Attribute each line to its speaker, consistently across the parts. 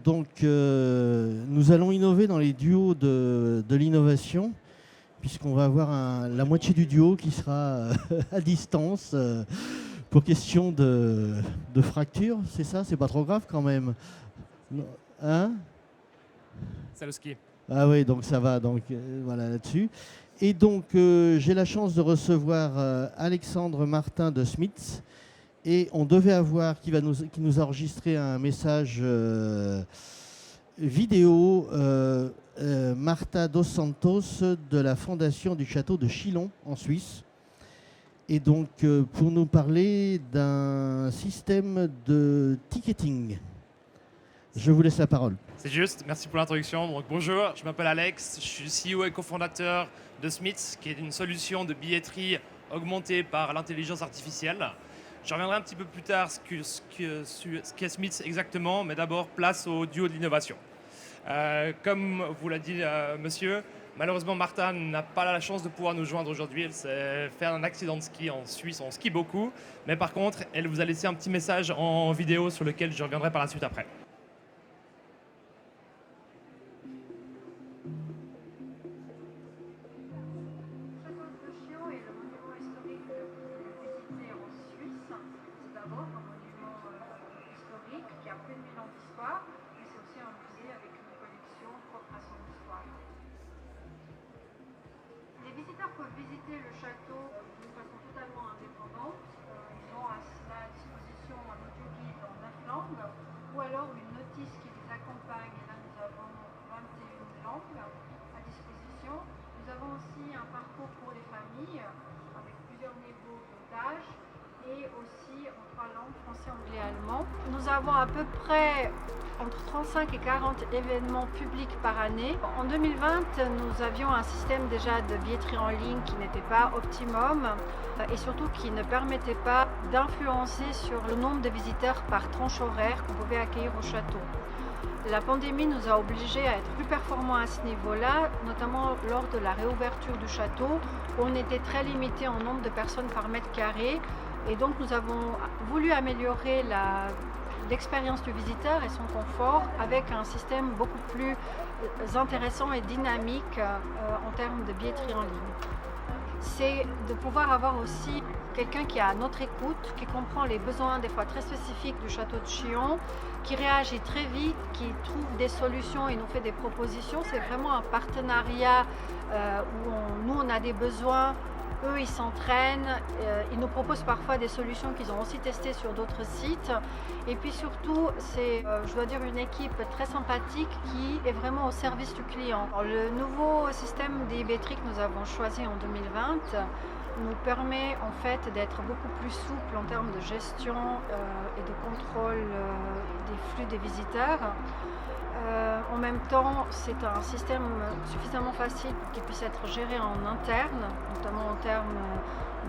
Speaker 1: Donc, nous allons innover dans les duos de l'innovation, puisqu'on va avoir la moitié du duo qui sera à distance pour question de fracture. C'est ça? C'est pas trop grave quand même? Non. Hein?
Speaker 2: C'est le ski.
Speaker 1: Ah oui, donc ça va, donc voilà là-dessus. Et donc j'ai la chance de recevoir Alexandre Martin de Smits, et on devait avoir, qui nous a enregistré un message vidéo, Marta dos Santos de la Fondation du Château de Chillon en Suisse. Et donc pour nous parler d'un système de ticketing. Je vous laisse la parole.
Speaker 2: C'est juste, merci pour l'introduction. Donc, bonjour, je m'appelle Alex, je suis CEO et cofondateur de Smits, qui est une solution de billetterie augmentée par l'intelligence artificielle. Je reviendrai un petit peu plus tard sur ce qu'est Smits exactement, mais d'abord, place au duo de l'innovation. Comme vous l'a dit monsieur, malheureusement Martha n'a pas la chance de pouvoir nous joindre aujourd'hui. Elle s'est fait un accident de ski en Suisse, on skie beaucoup. Mais par contre, elle vous a laissé un petit message en vidéo sur lequel je reviendrai par la suite après.
Speaker 3: Ou alors une notice qui les accompagne. Et là, nous avons 21 langues à disposition. Nous avons aussi un parcours pour les familles avec plusieurs niveaux d'âge et aussi en 3 langues, français, anglais, allemand. Nous avons à peu près entre 35 et 40 événements publics par année. En 2020, nous avions un système déjà de billetterie en ligne qui n'était pas optimum et surtout qui ne permettait pas d'influencer sur le nombre de visiteurs par tranche horaire qu'on pouvait accueillir au château. La pandémie nous a obligés à être plus performants à ce niveau-là, notamment lors de la réouverture du château, où on était très limité en nombre de personnes par mètre carré. Et donc nous avons voulu améliorer l'expérience du visiteur et son confort avec un système beaucoup plus intéressant et dynamique en termes de billetterie en ligne. C'est de pouvoir avoir aussi quelqu'un qui est à notre écoute, qui comprend les besoins des fois très spécifiques du château de Chillon, qui réagit très vite, qui trouve des solutions et nous fait des propositions. C'est vraiment un partenariat où nous on a des besoins. Eux, ils s'entraînent, ils nous proposent parfois des solutions qu'ils ont aussi testées sur d'autres sites. Et puis surtout, c'est, je dois dire, une équipe très sympathique qui est vraiment au service du client. Alors, le nouveau système d'e-billetterie que nous avons choisi en 2020 nous permet en fait d'être beaucoup plus souple en termes de gestion et de contrôle des flux des visiteurs. En même temps, c'est un système suffisamment facile pour qu'il puisse être géré en interne, notamment en termes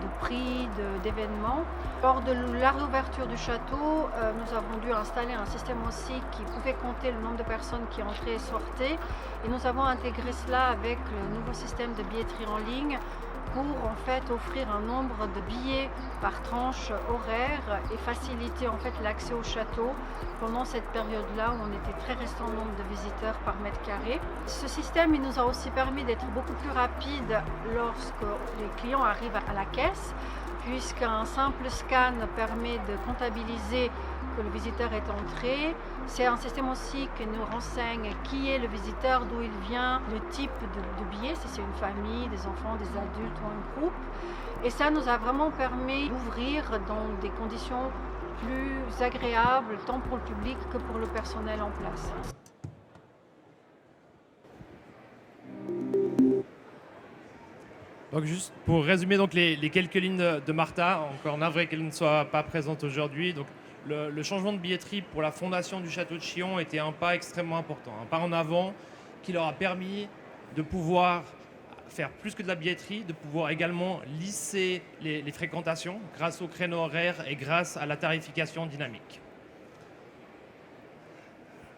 Speaker 3: de prix, d'événements. Lors de la réouverture du château, nous avons dû installer un système aussi qui pouvait compter le nombre de personnes qui entraient et sortaient. Et nous avons intégré cela avec le nouveau système de billetterie en ligne pour en fait offrir un nombre de billets par tranche horaire et faciliter en fait l'accès au château pendant cette période-là où on était très restreint en nombre de visiteurs par mètre carré. Ce système il nous a aussi permis d'être beaucoup plus rapide lorsque les clients arrivent à la caisse, puisqu'un simple scan permet de comptabiliser que le visiteur est entré. C'est un système aussi qui nous renseigne qui est le visiteur, d'où il vient, le type de billet, si c'est une famille, des enfants, des adultes ou un groupe. Et ça nous a vraiment permis d'ouvrir dans des conditions plus agréables, tant pour le public que pour le personnel en place.
Speaker 2: Donc juste pour résumer donc les quelques lignes de Martha, encore navré qu'elle ne soit pas présente aujourd'hui. Donc le changement de billetterie pour la fondation du château de Chillon était un pas extrêmement important, un pas en avant qui leur a permis de pouvoir faire plus que de la billetterie, de pouvoir également lisser les fréquentations grâce au créneau horaire et grâce à la tarification dynamique.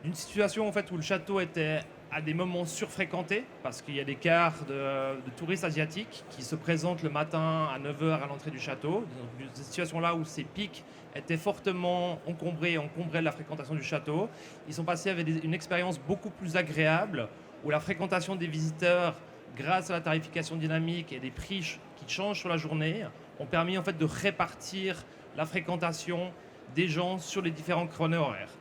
Speaker 2: Une situation en fait où le château était à des moments surfréquentés, parce qu'il y a des quarts de touristes asiatiques qui se présentent le matin à 9 heures à l'entrée du château. Dans des situations là où ces pics étaient fortement encombrés de la fréquentation du château. Ils sont passés avec une expérience beaucoup plus agréable, où la fréquentation des visiteurs, grâce à la tarification dynamique et des prix qui changent sur la journée, ont permis en fait de répartir la fréquentation des gens sur les différents créneaux horaires.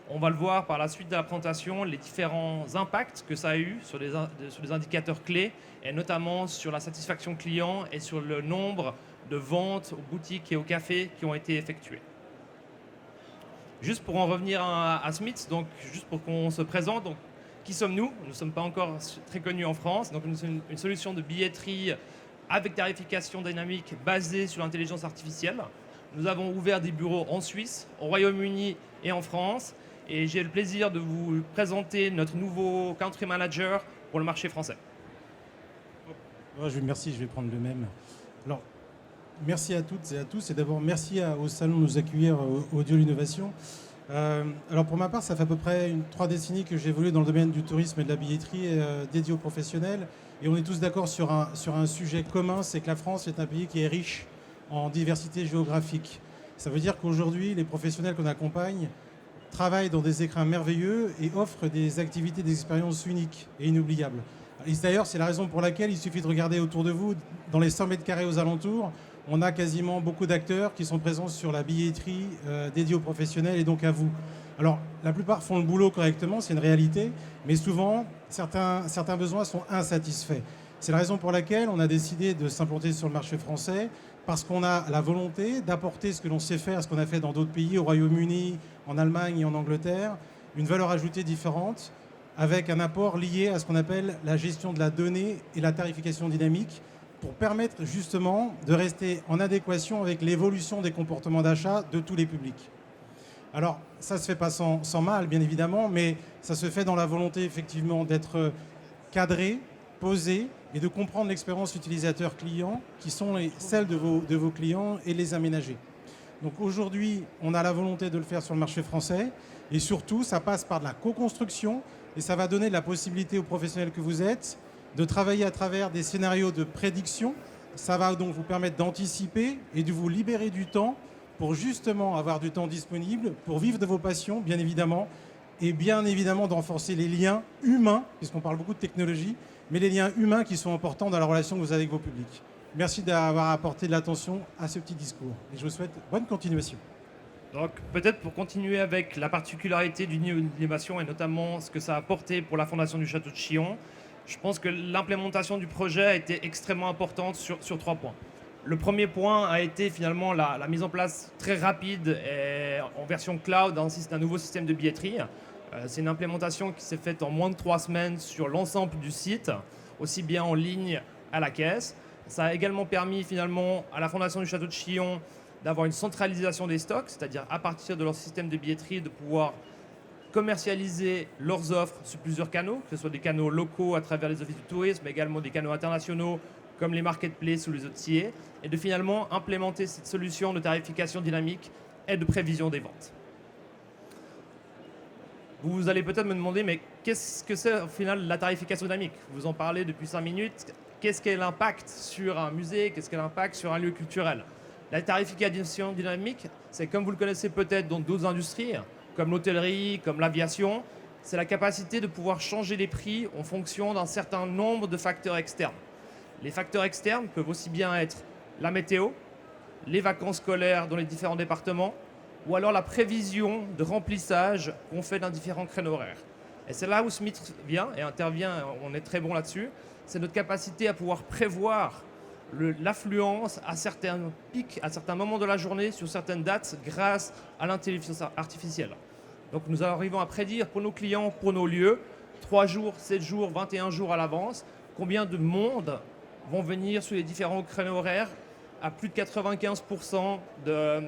Speaker 2: On va le voir par la suite de la présentation, les différents impacts que ça a eu sur les indicateurs clés, et notamment sur la satisfaction client et sur le nombre de ventes aux boutiques et aux cafés qui ont été effectuées. Juste pour en revenir à Smith, donc juste pour qu'on se présente, donc, qui sommes-nous? Nous ne sommes pas encore très connus en France, donc nous sommes une solution de billetterie avec tarification dynamique basée sur l'intelligence artificielle. Nous avons ouvert des bureaux en Suisse, au Royaume-Uni et en France. Et j'ai le plaisir de vous présenter notre nouveau country manager pour le marché français.
Speaker 4: Merci, je vais prendre le même. Alors, merci à toutes et à tous. Et d'abord, merci au salon de nous accueillir Audio l'Innovation. Alors, pour ma part, ça fait à peu près 3 décennies que j'ai évolué dans le domaine du tourisme et de la billetterie dédié aux professionnels. Et on est tous d'accord sur un sujet commun, c'est que la France est un pays qui est riche en diversité géographique. Ça veut dire qu'aujourd'hui, les professionnels qu'on accompagne travaillent dans des écrins merveilleux et offrent des activités, des expériences uniques et inoubliables. Et d'ailleurs, c'est la raison pour laquelle il suffit de regarder autour de vous, dans les 100 mètres carrés aux alentours, on a quasiment beaucoup d'acteurs qui sont présents sur la billetterie dédiée aux professionnels et donc à vous. Alors, la plupart font le boulot correctement, c'est une réalité, mais souvent, certains besoins sont insatisfaits. C'est la raison pour laquelle on a décidé de s'implanter sur le marché français, parce qu'on a la volonté d'apporter ce que l'on sait faire, ce qu'on a fait dans d'autres pays, au Royaume-Uni, en Allemagne et en Angleterre, une valeur ajoutée différente, avec un apport lié à ce qu'on appelle la gestion de la donnée et la tarification dynamique, pour permettre justement de rester en adéquation avec l'évolution des comportements d'achat de tous les publics. Alors, ça ne se fait pas sans mal, bien évidemment, mais ça se fait dans la volonté, effectivement, d'être cadré, posé, et de comprendre l'expérience utilisateur client, qui sont celles de vos clients, et les aménager. Donc aujourd'hui, on a la volonté de le faire sur le marché français, et surtout, ça passe par de la co-construction, et ça va donner la possibilité aux professionnels que vous êtes de travailler à travers des scénarios de prédiction. Ça va donc vous permettre d'anticiper et de vous libérer du temps pour justement avoir du temps disponible pour vivre de vos passions, bien évidemment, et bien évidemment de renforcer les liens humains, puisqu'on parle beaucoup de technologie, mais les liens humains qui sont importants dans la relation que vous avez avec vos publics. Merci d'avoir apporté de l'attention à ce petit discours. Et je vous souhaite bonne continuation.
Speaker 2: Donc peut-être pour continuer avec la particularité du niveau d'innovation et notamment ce que ça a apporté pour la fondation du Château de Chillon, je pense que l'implémentation du projet a été extrêmement importante sur 3 points. Le premier point a été finalement la mise en place très rapide et en version cloud d'un nouveau système de billetterie. C'est une implémentation qui s'est faite en moins de 3 semaines sur l'ensemble du site, aussi bien en ligne à la caisse. Ça a également permis finalement à la Fondation du Château de Chillon d'avoir une centralisation des stocks, c'est-à-dire à partir de leur système de billetterie, de pouvoir commercialiser leurs offres sur plusieurs canaux, que ce soit des canaux locaux à travers les offices du tourisme, mais également des canaux internationaux comme les marketplaces ou les OTA, et de finalement implémenter cette solution de tarification dynamique et de prévision des ventes. Vous allez peut-être me demander, mais qu'est-ce que c'est au final la tarification dynamique? Vous en parlez depuis 5 minutes. Qu'est-ce qu'est l'impact sur un musée? Qu'est-ce qu'est l'impact sur un lieu culturel? La tarification dynamique, c'est comme vous le connaissez peut-être dans d'autres industries, comme l'hôtellerie, comme l'aviation, c'est la capacité de pouvoir changer les prix en fonction d'un certain nombre de facteurs externes. Les facteurs externes peuvent aussi bien être la météo, les vacances scolaires dans les différents départements, ou alors la prévision de remplissage qu'on fait dans différents créneaux horaires. Et c'est là où Smith vient et intervient, on est très bon là-dessus, c'est notre capacité à pouvoir prévoir l'affluence à certains pics, à certains moments de la journée, sur certaines dates, grâce à l'intelligence artificielle. Donc nous arrivons à prédire pour nos clients, pour nos lieux, 3 jours, 7 jours, 21 jours à l'avance, combien de monde vont venir sur les différents créneaux horaires à plus de 95% de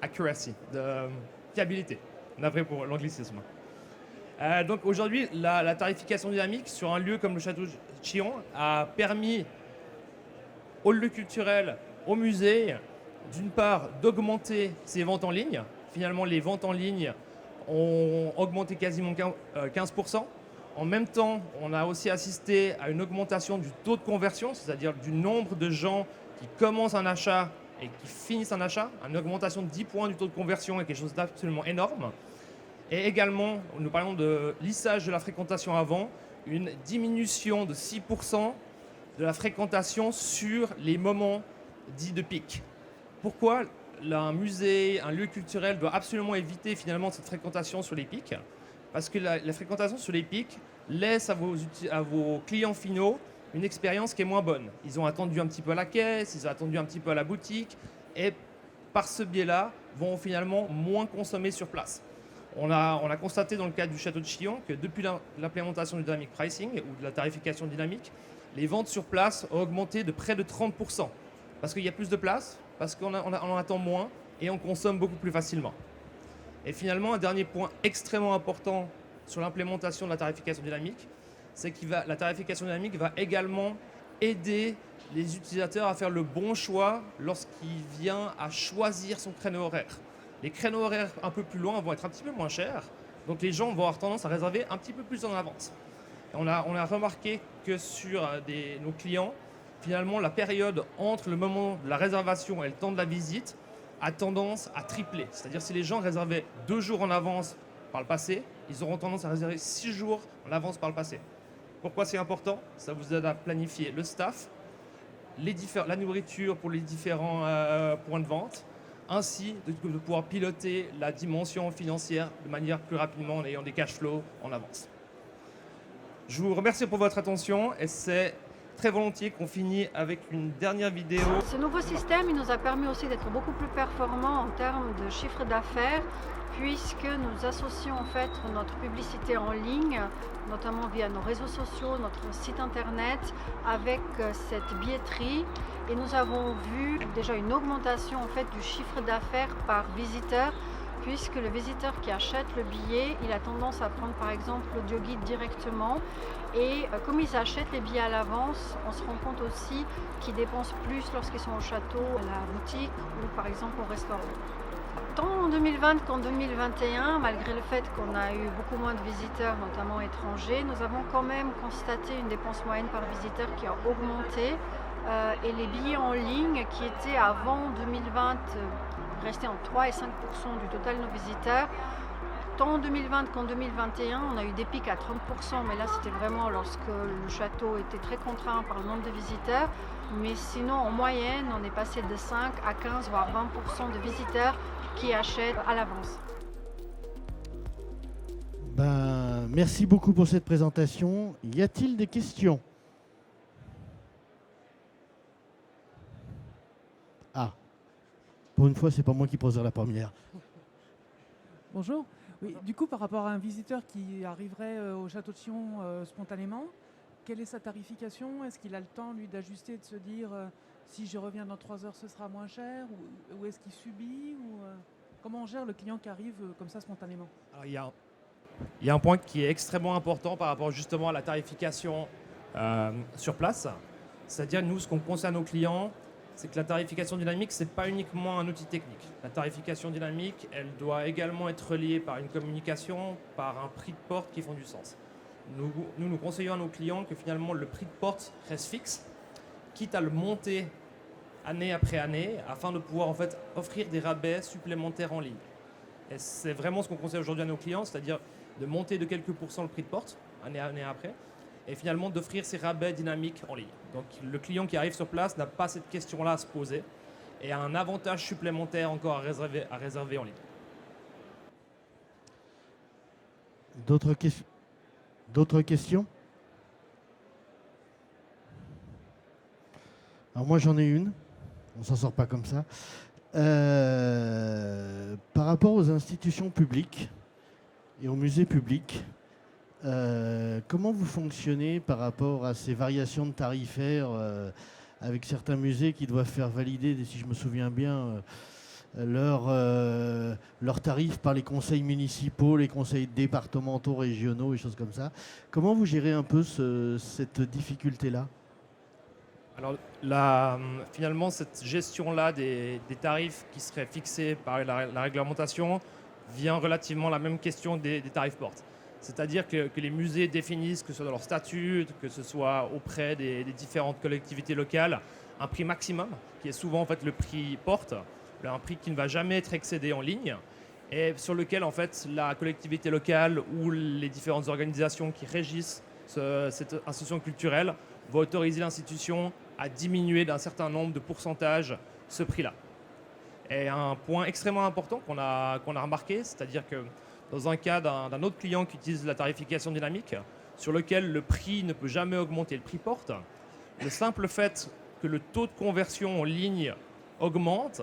Speaker 2: accuracy, de fiabilité. Navré pour l'anglicisme. Donc aujourd'hui, la tarification dynamique sur un lieu comme le Château de Chillon a permis au lieu culturel, au musée, d'une part d'augmenter ses ventes en ligne. Finalement, les ventes en ligne ont augmenté quasiment 15%. En même temps, on a aussi assisté à une augmentation du taux de conversion, c'est-à-dire du nombre de gens qui commencent un achat et qui finissent un achat. Une augmentation de 10 points du taux de conversion est quelque chose d'absolument énorme. Et également, nous parlons de lissage de la fréquentation avant, une diminution de 6% de la fréquentation sur les moments dits de pic. Pourquoi un musée, un lieu culturel doit absolument éviter finalement cette fréquentation sur les pics? Parce que la fréquentation sur les pics laisse à vos clients finaux une expérience qui est moins bonne. Ils ont attendu un petit peu à la caisse, ils ont attendu un petit peu à la boutique, et par ce biais-là, vont finalement moins consommer sur place. On a constaté dans le cadre du Château de Chillon que depuis l'implémentation du dynamic pricing ou de la tarification dynamique, les ventes sur place ont augmenté de près de 30%. Parce qu'il y a plus de place, parce qu'on en attend moins et on consomme beaucoup plus facilement. Et finalement, un dernier point extrêmement important sur l'implémentation de la tarification dynamique, c'est que la tarification dynamique va également aider les utilisateurs à faire le bon choix lorsqu'il vient à choisir son créneau horaire. Les créneaux horaires un peu plus loin vont être un petit peu moins chers, donc les gens vont avoir tendance à réserver un petit peu plus en avance. Et on a remarqué que sur nos clients, finalement, la période entre le moment de la réservation et le temps de la visite a tendance à tripler. C'est-à-dire si les gens réservaient 2 jours en avance par le passé, ils auront tendance à réserver 6 jours en avance par le passé. Pourquoi c'est important? Ça vous aide à planifier le staff, la nourriture pour les différents points de vente, ainsi de pouvoir piloter la dimension financière de manière plus rapidement en ayant des cash flows en avance. Je vous remercie pour votre attention et c'est très volontiers qu'on finit avec une dernière vidéo.
Speaker 3: Ce nouveau système il nous a permis aussi d'être beaucoup plus performants en termes de chiffre d'affaires, puisque nous associons en fait notre publicité en ligne, notamment via nos réseaux sociaux, notre site internet, avec cette billetterie. Et nous avons vu déjà une augmentation en fait du chiffre d'affaires par visiteur, puisque le visiteur qui achète le billet, il a tendance à prendre par exemple l'audioguide directement. Et comme ils achètent les billets à l'avance, on se rend compte aussi qu'ils dépensent plus lorsqu'ils sont au château, à la boutique ou par exemple au restaurant. Tant en 2020 qu'en 2021, malgré le fait qu'on a eu beaucoup moins de visiteurs, notamment étrangers, nous avons quand même constaté une dépense moyenne par visiteur qui a augmenté. Et les billets en ligne qui étaient avant 2020 restaient entre 3 et 5% du total de nos visiteurs. Tant en 2020 qu'en 2021, on a eu des pics à 30%, mais là c'était vraiment lorsque le château était très contraint par le nombre de visiteurs. Mais sinon, en moyenne, on est passé de 5 à 15 voire 20% de visiteurs qui achètent à l'avance.
Speaker 1: Merci beaucoup pour cette présentation. Y a-t-il des questions? Ah, pour une fois, c'est pas moi qui poserai la première.
Speaker 5: Bonjour. Oui, du coup, par rapport à un visiteur qui arriverait au château de Chillon spontanément, quelle est sa tarification? Est-ce qu'il a le temps, lui, d'ajuster, de se dire si je reviens dans 3 heures, ce sera moins cher? Ou est-ce qu'il subit comment on gère le client qui arrive comme ça spontanément?
Speaker 2: Alors, il y a un point qui est extrêmement important par rapport justement à la tarification sur place. C'est-à-dire, nous, ce qu'on conseille à nos clients, c'est que la tarification dynamique, ce n'est pas uniquement un outil technique. La tarification dynamique, elle doit également être reliée par une communication, par un prix de porte qui font du sens. Nous conseillons à nos clients que finalement le prix de porte reste fixe, quitte à le monter année après année, afin de pouvoir en fait offrir des rabais supplémentaires en ligne. Et c'est vraiment ce qu'on conseille aujourd'hui à nos clients, c'est-à-dire de monter de quelques pourcents le prix de porte, année après, et finalement d'offrir ces rabais dynamiques en ligne. Donc le client qui arrive sur place n'a pas cette question-là à se poser et a un avantage supplémentaire encore à réserver en ligne.
Speaker 1: D'autres questions? Alors moi j'en ai une, on s'en sort pas comme ça. Par rapport aux institutions publiques et aux musées publics, comment vous fonctionnez par rapport à ces variations de tarifaires avec certains musées qui doivent faire valider, si je me souviens bien, leurs tarifs par les conseils municipaux, les conseils départementaux, régionaux et choses comme ça. Comment vous gérez un peu cette difficulté-là?
Speaker 2: Alors finalement, cette gestion-là des tarifs qui seraient fixés par la réglementation vient relativement à la même question des tarifs portes. C'est-à-dire que les musées définissent, que ce soit dans leur statut, que ce soit auprès des différentes collectivités locales, un prix maximum, qui est souvent en fait le prix porte, un prix qui ne va jamais être excédé en ligne, et sur lequel en fait la collectivité locale ou les différentes organisations qui régissent cette institution culturelle vont autoriser l'institution à diminuer d'un certain nombre de pourcentages ce prix-là. Et un point extrêmement important qu'on a remarqué, c'est-à-dire que dans un cas d'un autre client qui utilise la tarification dynamique, sur lequel le prix ne peut jamais augmenter, le prix porte, le simple fait que le taux de conversion en ligne augmente,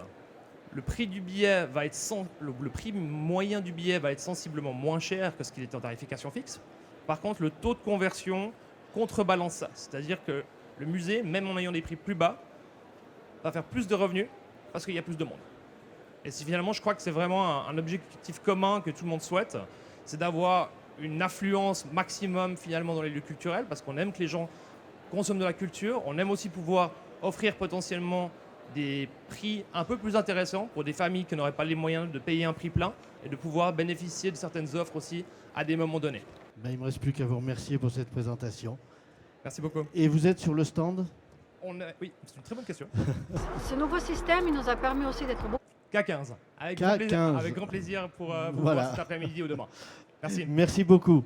Speaker 2: le prix du billet va être le prix moyen du billet va être sensiblement moins cher que ce qu'il était en tarification fixe. Par contre, le taux de conversion contrebalance ça. C'est-à-dire que le musée, même en ayant des prix plus bas, va faire plus de revenus parce qu'il y a plus de monde. Et finalement, je crois que c'est vraiment un objectif commun que tout le monde souhaite, c'est d'avoir une affluence maximum finalement dans les lieux culturels, parce qu'on aime que les gens consomment de la culture, on aime aussi pouvoir offrir potentiellement des prix un peu plus intéressants pour des familles qui n'auraient pas les moyens de payer un prix plein et de pouvoir bénéficier de certaines offres aussi à des moments donnés.
Speaker 1: Ben, il ne me reste plus qu'à vous remercier pour cette présentation.
Speaker 2: Merci beaucoup.
Speaker 1: Et vous êtes sur le stand?
Speaker 2: Oui, c'est une très bonne question.
Speaker 3: Ce nouveau système, il nous a permis aussi d'être beaucoup.
Speaker 2: K15. Avec grand plaisir pour vous
Speaker 1: Voilà.
Speaker 2: voir cet après-midi ou demain. Merci.
Speaker 1: Merci beaucoup.